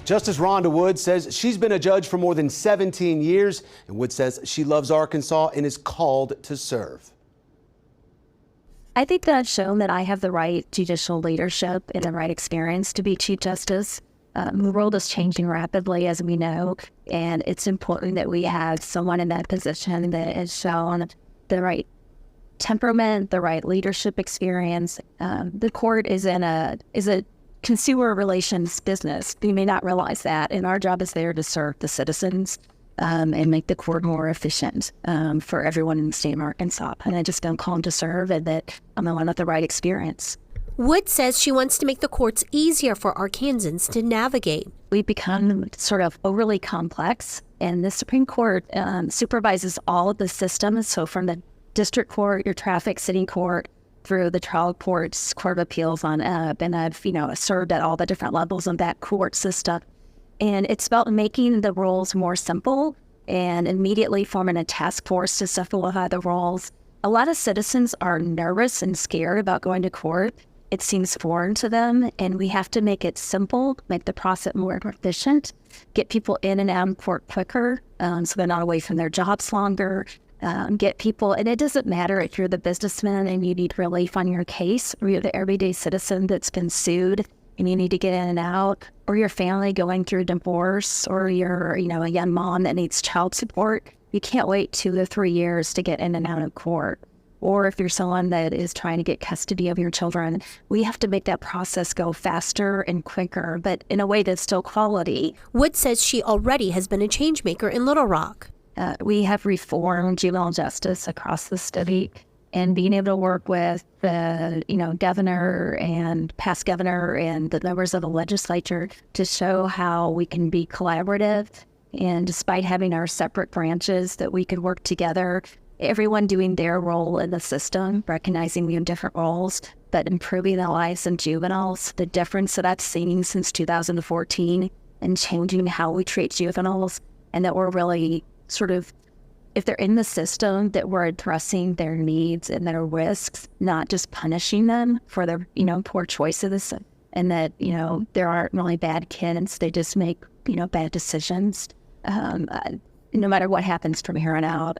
Justice Rhonda Wood says she's been a judge for more than 17 years, and Wood says she loves Arkansas and is called to serve. I think that I've shown that I have the right judicial leadership and the right experience to be Chief Justice. The world is changing rapidly, as we know, and it's important that we have someone in that position that has shown the right temperament, the right leadership experience. The court is a consumer relations business. You may not realize that, and our job is there to serve the citizens and make the court more efficient for everyone in the state of Arkansas. And I just don't call them to serve, and that I'm the one with the right experience. Wood says she wants to make the courts easier for Arkansans to navigate. We've become sort of overly complex, and the Supreme Court supervises all of the systems. So from the district court, your traffic sitting court, through the trial courts, court of appeals on up, and I've served at all the different levels of that court system. And it's about making the rules more simple and immediately forming a task force to simplify the rules. A lot of citizens are nervous and scared about going to court. It seems foreign to them, and we have to make it simple, make the process more efficient, get people in and out of court quicker so they're not away from their jobs longer, get people, and it doesn't matter if you're the businessman and you need relief on your case, or you're the everyday citizen that's been sued and you need to get in and out, or your family going through divorce, or you're a young mom that needs child support. You can't wait 2 to 3 years to get in and out of court. Or if you're someone that is trying to get custody of your children, we have to make that process go faster and quicker, but in a way that's still quality. Wood says she already has been a change maker in Little Rock. We have reformed juvenile justice across the state, and being able to work with the governor and past governor and the members of the legislature to show how we can be collaborative, and despite having our separate branches, that we could work together, everyone doing their role in the system, recognizing we have different roles, but improving the lives of juveniles. The difference that I've seen since 2014 and changing how we treat juveniles, and that we're really if they're in the system, that we're addressing their needs and their risks, not just punishing them for their, poor choices, and that, there aren't really bad kids. They just make, bad decisions. No matter what happens from here on out,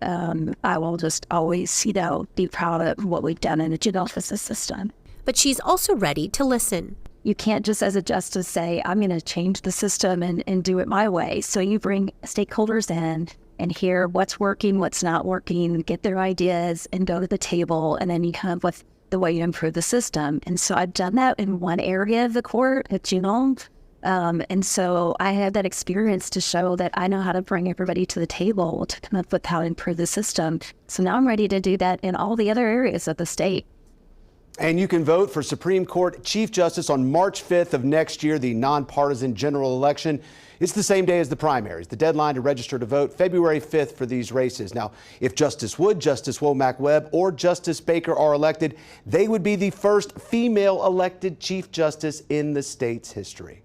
I will just always, be proud of what we've done in the juvenile justice system. But she's also ready to listen. You can't just as a justice say, I'm going to change the system and do it my way. So you bring stakeholders in and hear what's working, what's not working, get their ideas and go to the table, and then you come up with the way you improve the system. And so I've done that in one area of the court at juvenile. And so I have that experience to show that I know how to bring everybody to the table to come up with how to improve the system. So now I'm ready to do that in all the other areas of the state. And you can vote for Supreme Court Chief Justice on March 5th of next year, the nonpartisan general election. It's the same day as the primaries. The deadline to register to vote, February 5th for these races. Now, if Justice Wood, Justice Womack-Webb, or Justice Baker are elected, they would be the first female elected Chief Justice in the state's history.